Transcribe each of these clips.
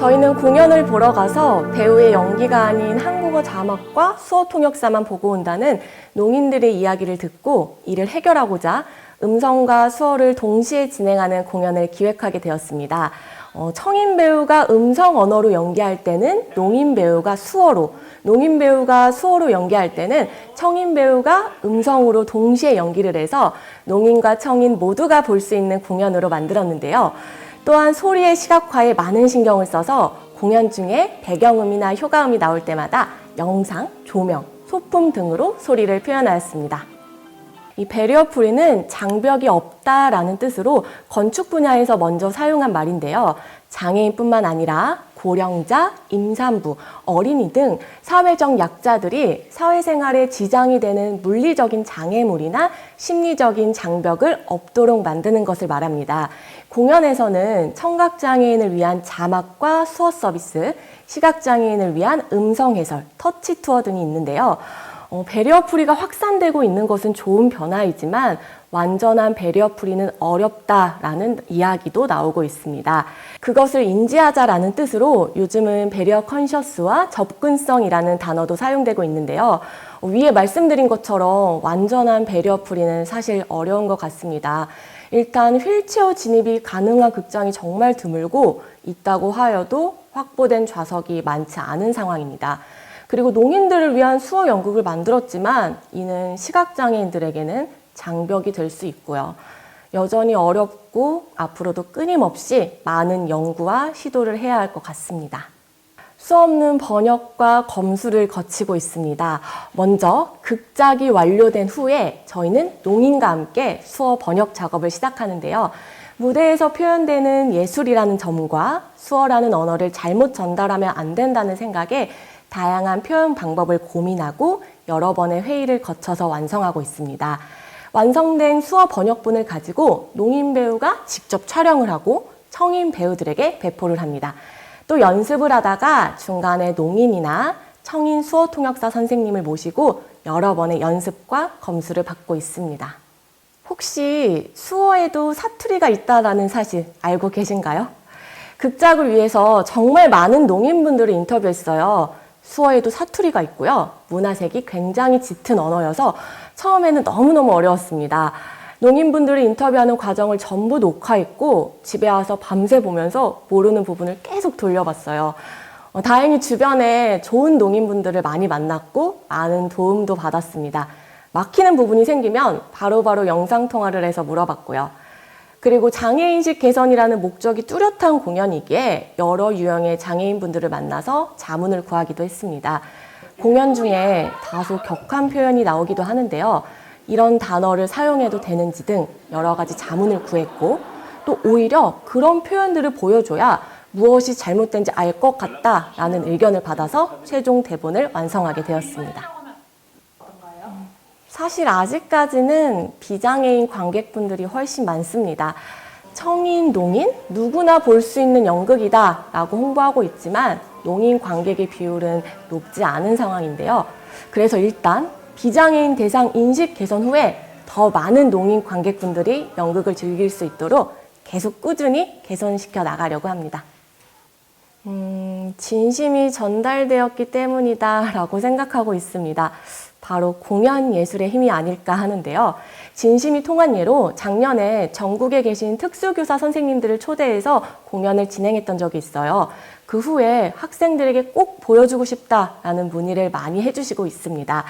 저희는 공연을 보러 가서 배우의 연기가 아닌 한국어 자막과 수어 통역사만 보고 온다는 농인들의 이야기를 듣고 이를 해결하고자 음성과 수어를 동시에 진행하는 공연을 기획하게 되었습니다. 청인 배우가 음성 언어로 연기할 때는 농인 배우가 수어로, 농인 배우가 수어로 연기할 때는 청인 배우가 음성으로 동시에 연기를 해서 농인과 청인 모두가 볼 수 있는 공연으로 만들었는데요. 또한 소리의 시각화에 많은 신경을 써서 공연 중에 배경음이나 효과음이 나올 때마다 영상, 조명, 소품 등으로 소리를 표현하였습니다. 이 베리어프리는 장벽이 없다라는 뜻으로 건축 분야에서 먼저 사용한 말인데요. 장애인뿐만 아니라 고령자, 임산부, 어린이 등 사회적 약자들이 사회생활에 지장이 되는 물리적인 장애물이나 심리적인 장벽을 없도록 만드는 것을 말합니다. 공연에서는 청각장애인을 위한 자막과 수어 서비스, 시각장애인을 위한 음성 해설, 터치 투어 등이 있는데요. 베리어프리가 확산되고 있는 것은 좋은 변화이지만 완전한 베리어프리는 어렵다라는 이야기도 나오고 있습니다. 그것을 인지하자라는 뜻으로 요즘은 베리어 컨셔스와 접근성이라는 단어도 사용되고 있는데요. 위에 말씀드린 것처럼 완전한 베리어프리는 사실 어려운 것 같습니다. 일단 휠체어 진입이 가능한 극장이 정말 드물고 있다고 하여도 확보된 좌석이 많지 않은 상황입니다. 그리고 농인들을 위한 수어 연극을 만들었지만 이는 시각장애인들에게는 장벽이 될 수 있고요. 여전히 어렵고 앞으로도 끊임없이 많은 연구와 시도를 해야 할 것 같습니다. 수없는 번역과 검수를 거치고 있습니다. 먼저 극작이 완료된 후에 저희는 농인과 함께 수어 번역 작업을 시작하는데요. 무대에서 표현되는 예술이라는 점과 수어라는 언어를 잘못 전달하면 안 된다는 생각에 다양한 표현 방법을 고민하고 여러 번의 회의를 거쳐서 완성하고 있습니다. 완성된 수어 번역본을 가지고 농인 배우가 직접 촬영을 하고 청인 배우들에게 배포를 합니다. 또 연습을 하다가 중간에 농인이나 청인 수어 통역사 선생님을 모시고 여러 번의 연습과 검수를 받고 있습니다. 혹시 수어에도 사투리가 있다는 사실 알고 계신가요? 극작을 위해서 정말 많은 농인분들을 인터뷰했어요. 수어에도 사투리가 있고요. 문화색이 굉장히 짙은 언어여서 처음에는 너무너무 어려웠습니다. 농인분들을 인터뷰하는 과정을 전부 녹화했고 집에 와서 밤새 보면서 모르는 부분을 계속 돌려봤어요. 다행히 주변에 좋은 농인분들을 많이 만났고 많은 도움도 받았습니다. 막히는 부분이 생기면 바로바로 영상통화를 해서 물어봤고요. 그리고 장애인식 개선이라는 목적이 뚜렷한 공연이기에 여러 유형의 장애인분들을 만나서 자문을 구하기도 했습니다. 공연 중에 다소 격한 표현이 나오기도 하는데요. 이런 단어를 사용해도 되는지 등 여러 가지 자문을 구했고 또 오히려 그런 표현들을 보여줘야 무엇이 잘못된지 알 것 같다라는 의견을 받아서 최종 대본을 완성하게 되었습니다. 사실 아직까지는 비장애인 관객분들이 훨씬 많습니다. 청인, 농인 누구나 볼 수 있는 연극이다 라고 홍보하고 있지만 농인 관객의 비율은 높지 않은 상황인데요. 그래서 일단 비장애인 대상 인식 개선 후에 더 많은 농인 관객분들이 연극을 즐길 수 있도록 계속 꾸준히 개선시켜 나가려고 합니다. 진심이 전달되었기 때문이다 라고 생각하고 있습니다. 바로 공연 예술의 힘이 아닐까 하는데요. 진심이 통한 예로 작년에 전국에 계신 특수교사 선생님들을 초대해서 공연을 진행했던 적이 있어요. 그 후에 학생들에게 꼭 보여주고 싶다라는 문의를 많이 해주시고 있습니다.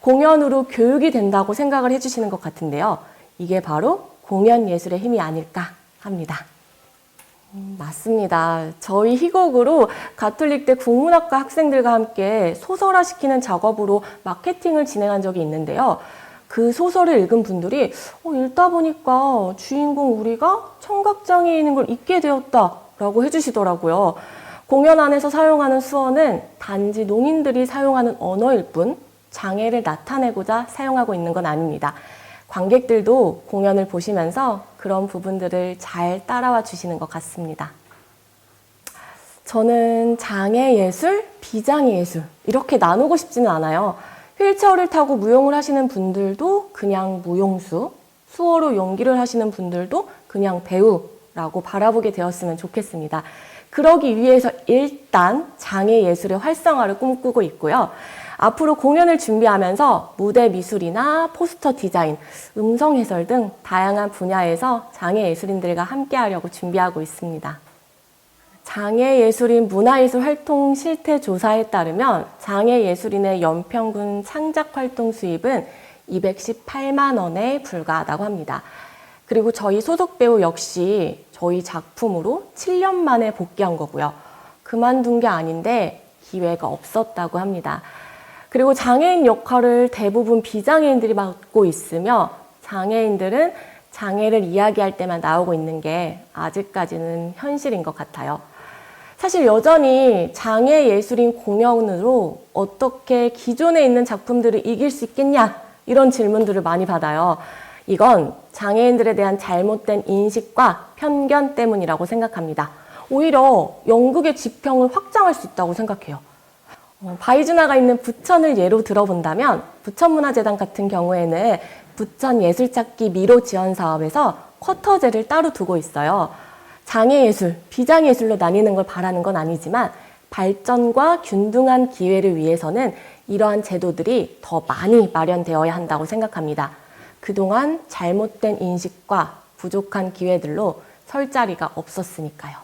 공연으로 교육이 된다고 생각을 해주시는 것 같은데요. 이게 바로 공연 예술의 힘이 아닐까 합니다. 맞습니다. 저희 희곡으로 가톨릭대 국문학과 학생들과 함께 소설화시키는 작업으로 마케팅을 진행한 적이 있는데요. 그 소설을 읽은 분들이 읽다 보니까 주인공 우리가 청각장애인인 걸 잊게 되었다라고 해주시더라고요. 공연 안에서 사용하는 수어는 단지 농인들이 사용하는 언어일 뿐 장애를 나타내고자 사용하고 있는 건 아닙니다. 관객들도 공연을 보시면서 그런 부분들을 잘 따라와 주시는 것 같습니다. 저는 장애 예술, 비장애 예술 이렇게 나누고 싶지는 않아요. 휠체어를 타고 무용을 하시는 분들도 그냥 무용수, 수어로 연기를 하시는 분들도 그냥 배우라고 바라보게 되었으면 좋겠습니다. 그러기 위해서 일단 장애 예술의 활성화를 꿈꾸고 있고요. 앞으로 공연을 준비하면서 무대 미술이나 포스터 디자인, 음성 해설 등 다양한 분야에서 장애 예술인들과 함께하려고 준비하고 있습니다. 장애 예술인 문화예술 활동 실태 조사에 따르면 장애 예술인의 연평균 창작 활동 수입은 218만 원에 불과하다고 합니다. 그리고 저희 소속 배우 역시 저희 작품으로 7년 만에 복귀한 거고요. 그만둔 게 아닌데 기회가 없었다고 합니다. 그리고 장애인 역할을 대부분 비장애인들이 맡고 있으며 장애인들은 장애를 이야기할 때만 나오고 있는 게 아직까지는 현실인 것 같아요. 사실 여전히 장애 예술인 공연으로 어떻게 기존에 있는 작품들을 이길 수 있겠냐 이런 질문들을 많이 받아요. 이건 장애인들에 대한 잘못된 인식과 편견 때문이라고 생각합니다. 오히려 연극의 지평을 확장할 수 있다고 생각해요. 바이주나가 있는 부천을 예로 들어본다면 부천문화재단 같은 경우에는 부천 예술찾기 미로 지원 사업에서 쿼터제를 따로 두고 있어요. 장애예술, 비장예술로 나뉘는 걸 바라는 건 아니지만 발전과 균등한 기회를 위해서는 이러한 제도들이 더 많이 마련되어야 한다고 생각합니다. 그동안 잘못된 인식과 부족한 기회들로 설 자리가 없었으니까요.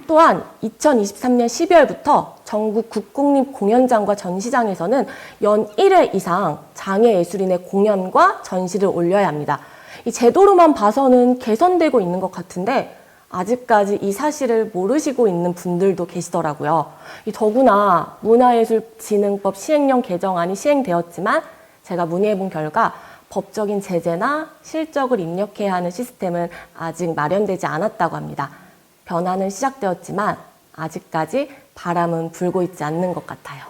또한 2023년 12월부터 전국 국공립공연장과 전시장에서는 연 1회 이상 장애예술인의 공연과 전시를 올려야 합니다. 이 제도로만 봐서는 개선되고 있는 것 같은데 아직까지 이 사실을 모르시고 있는 분들도 계시더라고요. 더구나 문화예술진흥법 시행령 개정안이 시행되었지만 제가 문의해본 결과 법적인 제재나 실적을 입력해야 하는 시스템은 아직 마련되지 않았다고 합니다. 변화는 시작되었지만 아직까지 바람은 불고 있지 않는 것 같아요.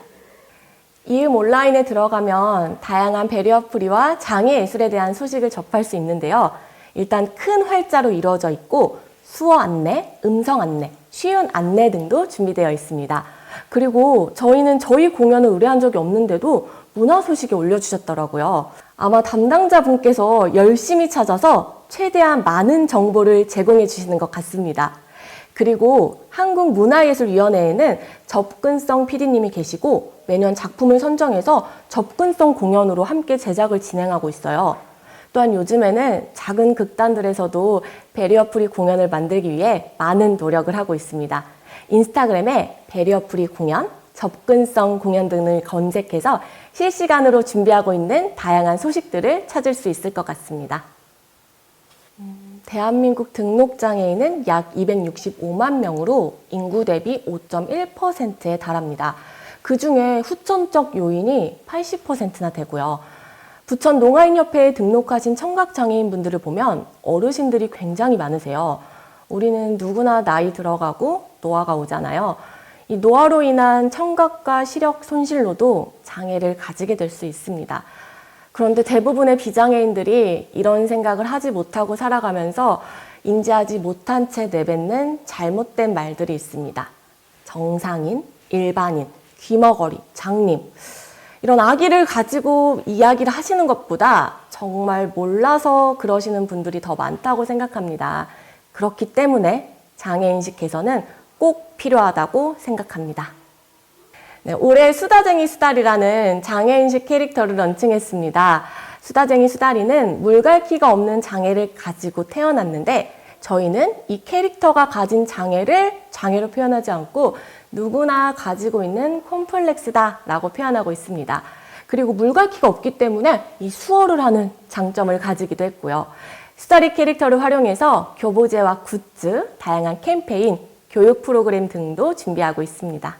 이음 온라인에 들어가면 다양한 배리어프리와 장애예술에 대한 소식을 접할 수 있는데요. 일단 큰 활자로 이루어져 있고 수어 안내, 음성 안내, 쉬운 안내 등도 준비되어 있습니다. 그리고 저희는 저희 공연을 의뢰한 적이 없는데도 문화 소식에 올려주셨더라고요. 아마 담당자분께서 열심히 찾아서 최대한 많은 정보를 제공해 주시는 것 같습니다. 그리고 한국문화예술위원회에는 접근성 PD님이 계시고 매년 작품을 선정해서 접근성 공연으로 함께 제작을 진행하고 있어요. 또한 요즘에는 작은 극단들에서도 배리어프리 공연을 만들기 위해 많은 노력을 하고 있습니다. 인스타그램에 배리어프리 공연, 접근성 공연 등을 검색해서 실시간으로 준비하고 있는 다양한 소식들을 찾을 수 있을 것 같습니다. 대한민국 등록장애인은 약 265만 명으로 인구 대비 5.1%에 달합니다. 그중에 후천적 요인이 80%나 되고요. 부천 농아인협회에 등록하신 청각장애인분들을 보면 어르신들이 굉장히 많으세요. 우리는 누구나 나이 들어가고 노화가 오잖아요. 이 노화로 인한 청각과 시력 손실로도 장애를 가지게 될 수 있습니다. 그런데 대부분의 비장애인들이 이런 생각을 하지 못하고 살아가면서 인지하지 못한 채 내뱉는 잘못된 말들이 있습니다. 정상인, 일반인, 귀머거리, 장님. 이런 악의를 가지고 이야기를 하시는 것보다 정말 몰라서 그러시는 분들이 더 많다고 생각합니다. 그렇기 때문에 장애인식 개선은 꼭 필요하다고 생각합니다. 네, 올해 수다쟁이 수다리라는 장애인식 캐릭터를 런칭했습니다. 수다쟁이 수다리는 물갈퀴가 없는 장애를 가지고 태어났는데 저희는 이 캐릭터가 가진 장애를 장애로 표현하지 않고 누구나 가지고 있는 콤플렉스다라고 표현하고 있습니다. 그리고 물갈퀴가 없기 때문에 이 수어를 하는 장점을 가지기도 했고요. 수다리 캐릭터를 활용해서 교보제와 굿즈, 다양한 캠페인, 교육 프로그램 등도 준비하고 있습니다.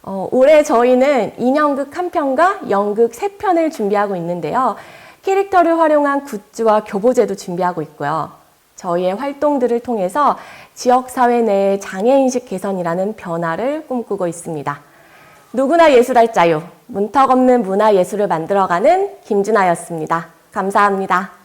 올해 저희는 인형극 1편과 연극 3편을 준비하고 있는데요. 캐릭터를 활용한 굿즈와 교보제도 준비하고 있고요. 저희의 활동들을 통해서 지역사회 내의 장애인식 개선이라는 변화를 꿈꾸고 있습니다. 누구나 예술할 자유, 문턱 없는 문화예술을 만들어가는 김준하였습니다. 감사합니다.